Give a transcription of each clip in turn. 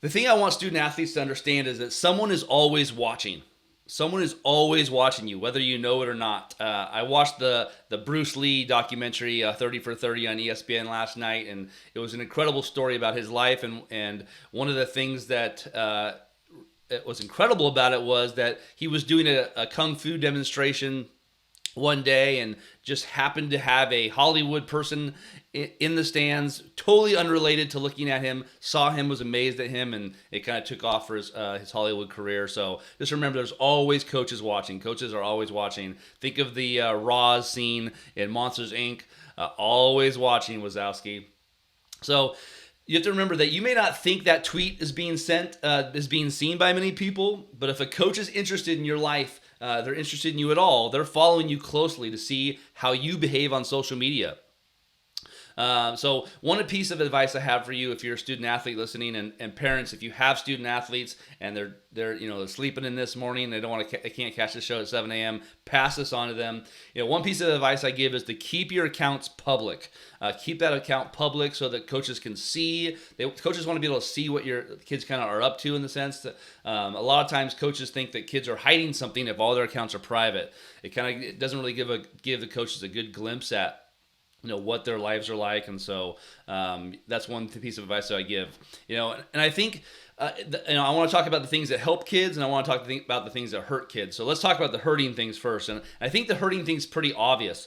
The thing I want student athletes to understand is that someone is always watching. Someone is always watching you, whether you know it or not. I watched the Bruce Lee documentary, 30 for 30 on ESPN last night, and it was an incredible story about his life. And one of the things that it was incredible about it was that he was doing a kung fu demonstration one day and just happened to have a Hollywood person in the stands, totally unrelated to looking at him, saw him, was amazed at him, and it kind of took off for his Hollywood career. So just remember, there's always coaches watching. Coaches are always watching. Think of the Roz scene in Monsters, Inc. Always watching, Wazowski. So you have to remember that you may not think that tweet is being seen by many people, but if a coach is interested in your life, they're interested in you at all, they're following you closely to see how you behave on social media. So one piece of advice I have for you, if you're a student athlete listening, and parents, if you have student athletes and they're sleeping in this morning, they can't catch the show at 7 a.m., pass this on to them. One piece of advice I give is to keep your accounts public. Keep that account public so that coaches can see. Coaches want to be able to see what your kids kind of are up to, in the sense that a lot of times coaches think that kids are hiding something if all their accounts are private. It doesn't really give the coaches a good glimpse at what their lives are like. And so that's one piece of advice that I give. And I think I want to talk about the things that help kids, and I want to talk about the things that hurt kids. So let's talk about the hurting things first. And I think the hurting thing's pretty obvious.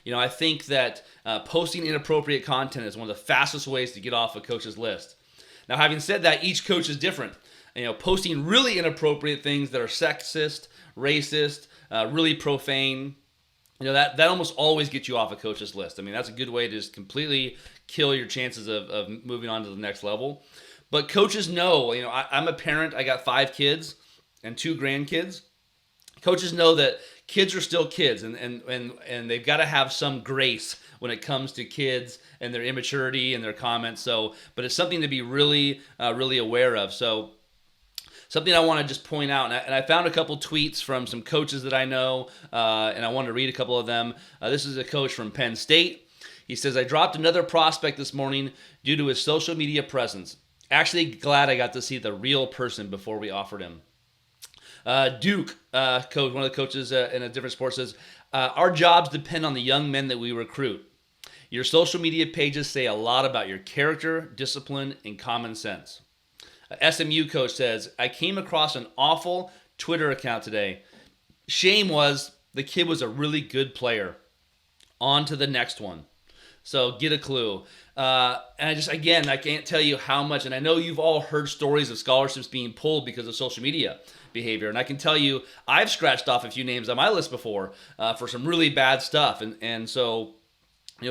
I think that posting inappropriate content is one of the fastest ways to get off a coach's list. Now, having said that, each coach is different. Posting really inappropriate things that are sexist, racist, really profane, that almost always gets you off a coach's list. I mean, that's a good way to just completely kill your chances of moving on to the next level. But coaches know, I'm a parent. I got 5 kids and 2 grandkids. Coaches know that kids are still kids, and they've got to have some grace when it comes to kids and their immaturity and their comments. But it's something to be really, really aware of. So something I want to just point out, and I found a couple tweets from some coaches that I know, and I wanted to read a couple of them. This is a coach from Penn State. He says, "I dropped another prospect this morning due to his social media presence. Actually glad I got to see the real person before we offered him." Duke, coach, one of the coaches in a different sport, says, "Our jobs depend on the young men that we recruit. Your social media pages say a lot about your character, discipline, and common sense." SMU coach says, "I came across an awful Twitter account today. Shame was the kid was a really good player. On to the next one." So get a clue. And I can't tell you how much, and I know you've all heard stories of scholarships being pulled because of social media behavior. And I can tell you, I've scratched off a few names on my list before for some really bad stuff. And so,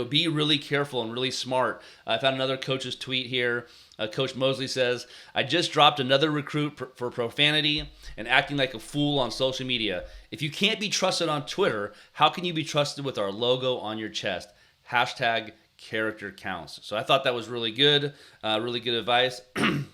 be really careful and really smart. I found another coach's tweet here. Coach Mosley says, "I just dropped another recruit for profanity and acting like a fool on social media. If you can't be trusted on Twitter, how can you be trusted with our logo on your chest? Hashtag character counts." So I thought that was really good advice. And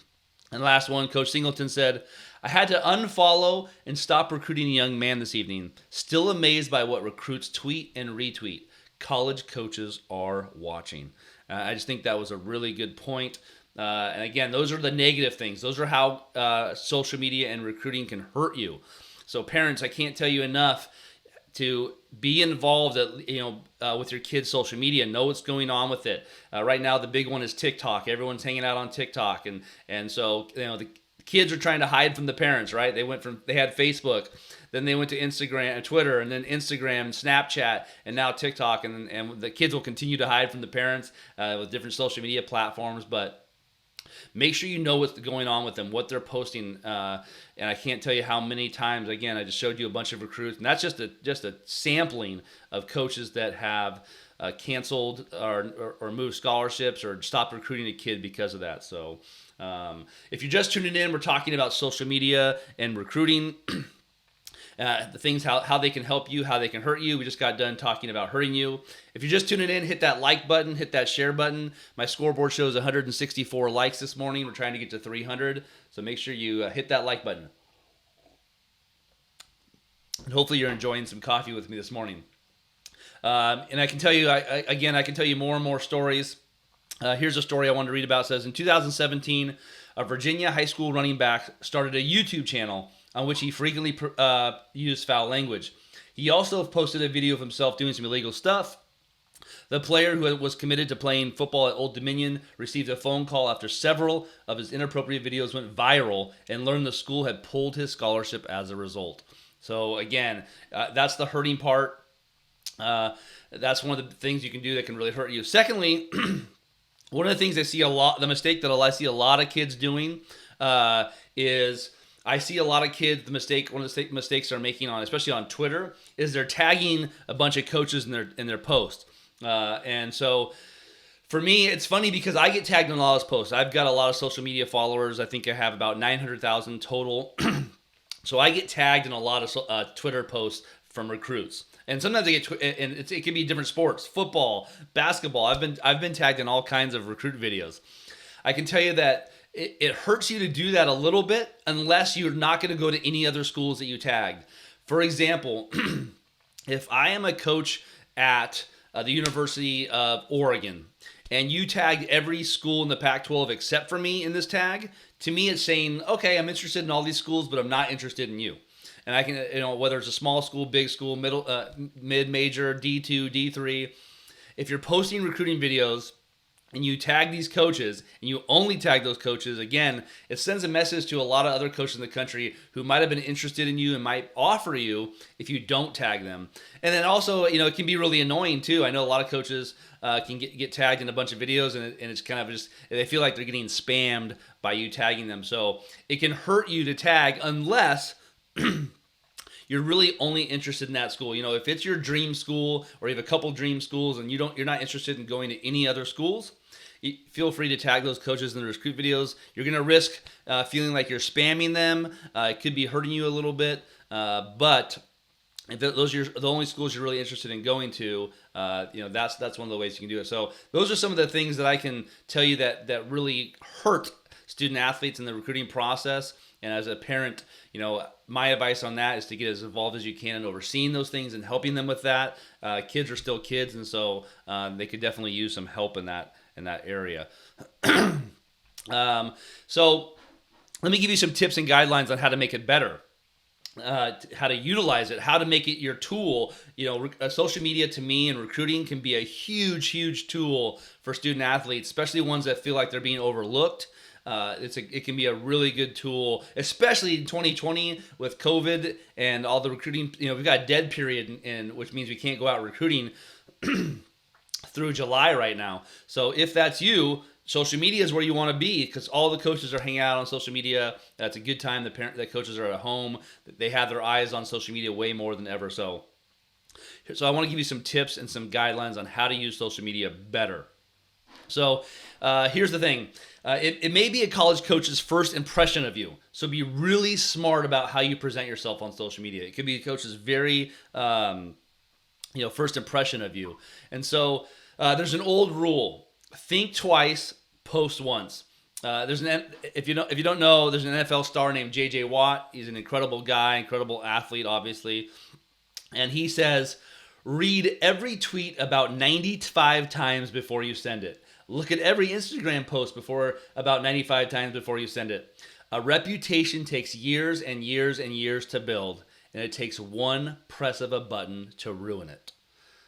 last one, Coach Singleton said, "I had to unfollow and stop recruiting a young man this evening. Still amazed by what recruits tweet and retweet. College coaches are watching." I just think that was a really good point. And again, those are the negative things. Those are how social media and recruiting can hurt you. So parents, I can't tell you enough to be involved with your kids' social media. Know what's going on with it. Right now, the big one is TikTok. Everyone's hanging out on TikTok, and so the kids are trying to hide from the parents. Right? They had Facebook, then they went to Instagram and Twitter, and then Instagram, and Snapchat, and now TikTok, and the kids will continue to hide from the parents with different social media platforms, but make sure you know what's going on with them, what they're posting, and I can't tell you how many times. Again, I just showed you a bunch of recruits, and that's just a sampling of coaches that have canceled or moved scholarships or stopped recruiting a kid because of that. So if you're just tuning in, we're talking about social media and recruiting. The things, how they can help you, how they can hurt you. We just got done talking about hurting you. If you're just tuning in, hit that like button, hit that share button. My scoreboard shows 164 likes this morning. We're trying to get to 300, so make sure you hit that like button. And hopefully you're enjoying some coffee with me this morning. And I can tell you, I can tell you more and more stories. Here's a story I wanted to read about. It says, in 2017, a Virginia high school running back, started a YouTube channel on which he frequently used foul language. He also posted a video of himself doing some illegal stuff. The player, who was committed to playing football at Old Dominion, received a phone call after several of his inappropriate videos went viral and learned the school had pulled his scholarship as a result. So again, that's the hurting part. That's one of the things you can do that can really hurt you. Secondly, one of the things I see a lot, the mistake that I see a lot of kids doing is I see a lot of kids, one of the mistakes they're making especially on Twitter, is they're tagging a bunch of coaches in their post. And so for me, it's funny because I get tagged in a lot of those posts. I've got a lot of social media followers. I think I have about 900,000 total. So I get tagged in a lot of Twitter posts from recruits. And sometimes I get, and it can be different sports, football, basketball. I've been tagged in all kinds of recruit videos. I can tell you that it hurts you to do that a little bit unless you're not going to go to any other schools that you tagged. For example, if I am a coach at the University of Oregon and you tagged every school in the Pac-12 except for me in this tag, to me it's saying, okay, I'm interested in all these schools, but I'm not interested in you. And I can, whether it's a small school, big school, mid-major, D2, D3, if you're posting recruiting videos and you tag these coaches and you only tag those coaches, again, it sends a message to a lot of other coaches in the country who might have been interested in you and might offer you if you don't tag them. And then also, it can be really annoying too. I know a lot of coaches can get tagged in a bunch of videos and it's kind of just, they feel like they're getting spammed by you tagging them. So it can hurt you to tag unless you're really only interested in that school. If it's your dream school or you have a couple dream schools and you're not interested in going to any other schools, feel free to tag those coaches in the recruit videos. You're going to risk feeling like you're spamming them. It could be hurting you a little bit, but if those are the only schools you're really interested in going to, that's one of the ways you can do it. So those are some of the things that I can tell you that really hurt student athletes in the recruiting process. And as a parent, my advice on that is to get as involved as you can in overseeing those things and helping them with that. Kids are still kids, and so they could definitely use some help in that area. So let me give you some tips and guidelines on how to make it better, how to utilize it, how to make it your tool. Social media to me and recruiting can be a huge, huge tool for student athletes, especially ones that feel like they're being overlooked. It can be a really good tool, especially in 2020 with COVID and all the recruiting. We've got a dead period, which means we can't go out recruiting through July right now. So if that's you, social media is where you want to be because all the coaches are hanging out on social media. That's a good time. The coaches are at home. They have their eyes on social media way more than ever. So I want to give you some tips and some guidelines on how to use social media better. So here's the thing. It may be a college coach's first impression of you. So be really smart about how you present yourself on social media. It could be a coach's very, first impression of you. And so there's an old rule. Think twice, post once. If you don't know, there's an NFL star named J.J. Watt. He's an incredible guy, incredible athlete, obviously. And he says, read every tweet about 95 times before you send it. Look at every Instagram post about 95 times before you send it. A reputation takes years and years and years to build, and it takes one press of a button to ruin it.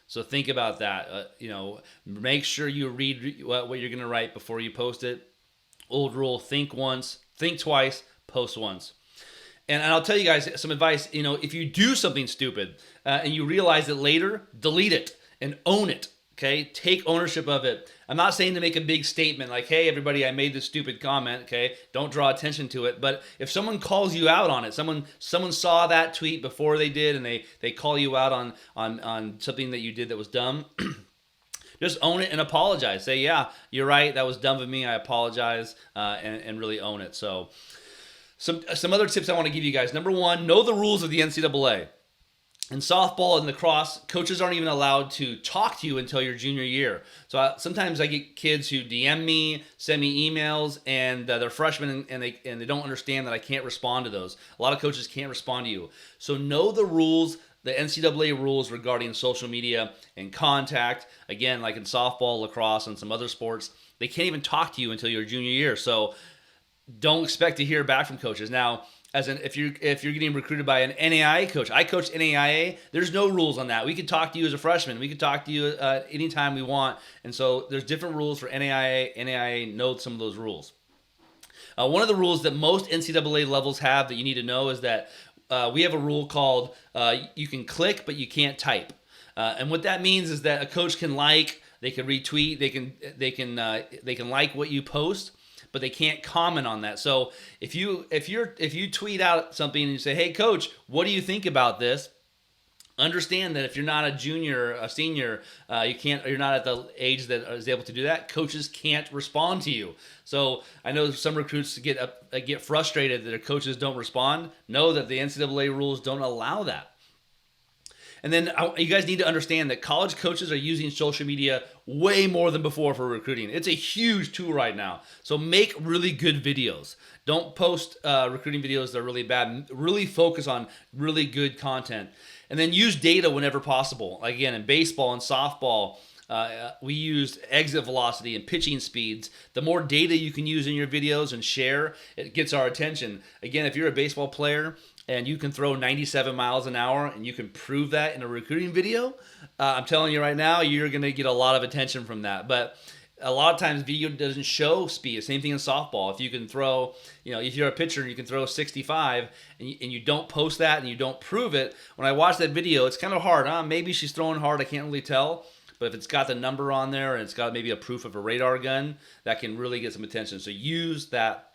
So think about that. Make sure you read what you're going to write before you post it. Old rule, think once, think twice, post once. And I'll tell you guys some advice. If you do something stupid and you realize it later, delete it and own it. Okay, take ownership of it. I'm not saying to make a big statement like, hey, everybody, I made this stupid comment. Okay, don't draw attention to it. But if someone calls you out on it, someone saw that tweet before they did, and they call you out on something that you did that was dumb, just own it and apologize. Say, yeah, you're right. That was dumb of me. I apologize, and really own it. So some other tips I want to give you guys. Number one, know the rules of the NCAA. In softball and lacrosse, coaches aren't even allowed to talk to you until your junior year. So sometimes I get kids who DM me, send me emails, and they're freshmen and they don't understand that I can't respond to those. A lot of coaches can't respond to you. So know the rules, the NCAA rules regarding social media and contact. Again, like in softball, lacrosse, and some other sports, they can't even talk to you until your junior year. So don't expect to hear back from coaches. Now, if you're getting recruited by an NAIA coach, I coach NAIA. There's no rules on that. We can talk to you as a freshman. We can talk to you anytime we want. And so there's different rules for NAIA. NAIA knows some of those rules. One of the rules that most NCAA levels have that you need to know is that we have a rule called you can click, but you can't type. And what that means is that a coach can they can retweet, they can like what you post, but they can't comment on that. So if you tweet out something and you say, "Hey, coach, what do you think about this?" Understand that if you're not a junior, a senior, you're not at the age that is able to do that. Coaches can't respond to you. So I know some recruits get frustrated that their coaches don't respond. Know that the NCAA rules don't allow that. And then you guys need to understand that college coaches are using social media way more than before for recruiting. It's a huge tool right now. So make really good videos. Don't post recruiting videos that are really bad. Really focus on really good content. And then use data whenever possible. Like again, in baseball and softball, we used exit velocity and pitching speeds. The more data you can use in your videos and share, it gets our attention. Again, if you're a baseball player and you can throw 97 miles an hour and you can prove that in a recruiting video, I'm telling you right now, you're going to get a lot of attention from that. But a lot of times video doesn't show speed. Same thing in softball. If you can throw, if you're a pitcher and you can throw 65 and you don't post that and you don't prove it, when I watch that video, it's kind of hard. Maybe she's throwing hard. I can't really tell. But if it's got the number on there and it's got maybe a proof of a radar gun, that can really get some attention. So use that.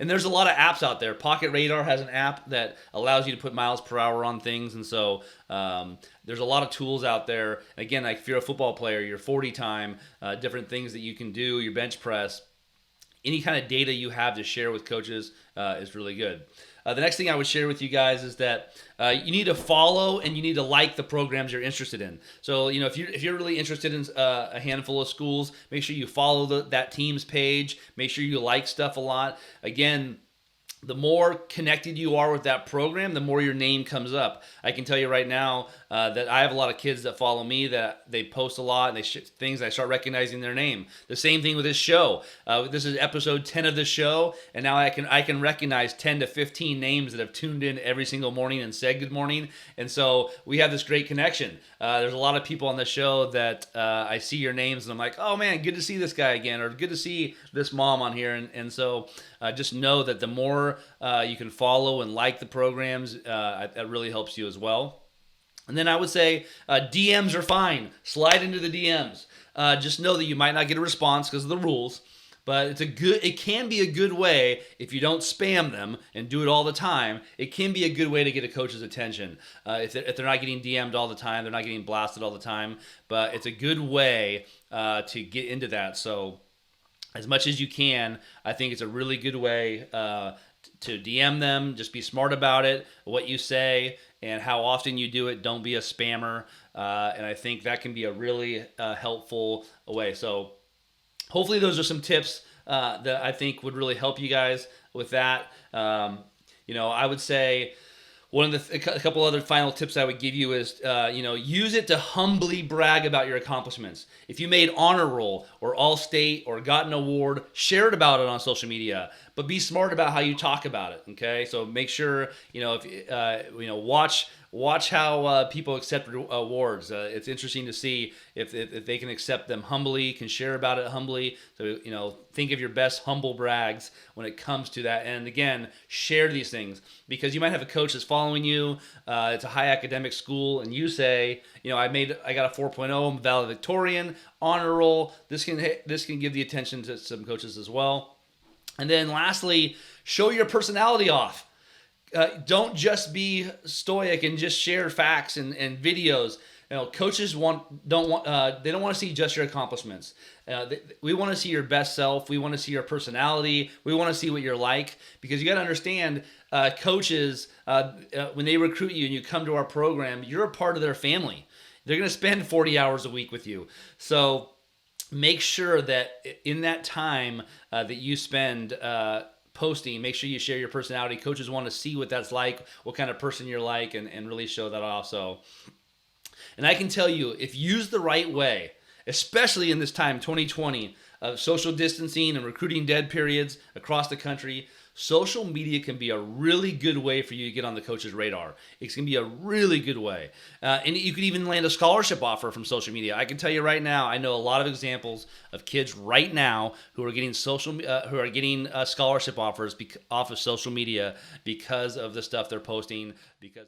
And there's a lot of apps out there. Pocket Radar has an app that allows you to put miles per hour on things. And so there's a lot of tools out there. Again, like if you're a football player, your 40 time, different things that you can do, your bench press, any kind of data you have to share with coaches is really good. The next thing I would share with you guys is that you need to follow and you need to like the programs you're interested in. So, if you're really interested in a handful of schools, make sure you follow that team's page. Make sure you like stuff a lot. Again, the more connected you are with that program, the more your name comes up. I can tell you right now that I have a lot of kids that follow me that they post a lot and they things. I start recognizing their name. The same thing with this show. This is episode 10 of the show, and now I can recognize 10 to 15 names that have tuned in every single morning and said good morning. And so we have this great connection. There's a lot of people on the show that I see your names and I'm like, oh man, good to see this guy again, or good to see this mom on here. And so just know that the more you can follow and like the programs, that really helps you as well. And then I would say DMs are fine. Slide into the DMs. Just know that you might not get a response because of the rules, but it can be a good way if you don't spam them and do it all the time. It can be a good way to get a coach's attention. If they're not getting DM'd all the time, they're not getting blasted all the time, but it's a good way to get into that. So as much as you can, I think it's a really good way to DM them. Just be smart about it, what you say, and how often you do it. Don't be a spammer. And I think that can be a really helpful way. So hopefully those are some tips that I think would really help you guys with that. I would say one of a couple other final tips I would give you is, use it to humbly brag about your accomplishments. If you made honor roll or all-state or got an award, share it about it on social media, but be smart about how you talk about it. Okay, so make sure watch how people accept awards. It's interesting to see if they can accept them humbly, can share about it humbly. So think of your best humble brags when it comes to that. And again, share these things because you might have a coach that's following you. It's a high academic school, and you say, I got a 4.0, I'm valedictorian, honor roll. This can give the attention to some coaches as well. And then lastly, show your personality off. Don't just be stoic and just share facts and videos. Coaches don't want to see just your accomplishments. We want to see your best self. We want to see your personality. We want to see what you're like, because you got to understand, coaches, when they recruit you and you come to our program, you're a part of their family. They're going to spend 40 hours a week with you. So make sure that in that time that you spend posting, make sure you share your personality. Coaches want to see what that's like, what kind of person you're like, and really show that off. So, and I can tell you, if used the right way, especially in this time, 2020, of social distancing and recruiting dead periods across the country. Social media can be a really good way for you to get on the coach's radar. It can be a really good way. And you could even land a scholarship offer from social media. I can tell you right now, I know a lot of examples of kids right now who are getting scholarship offers off of social media because of the stuff they're posting. Because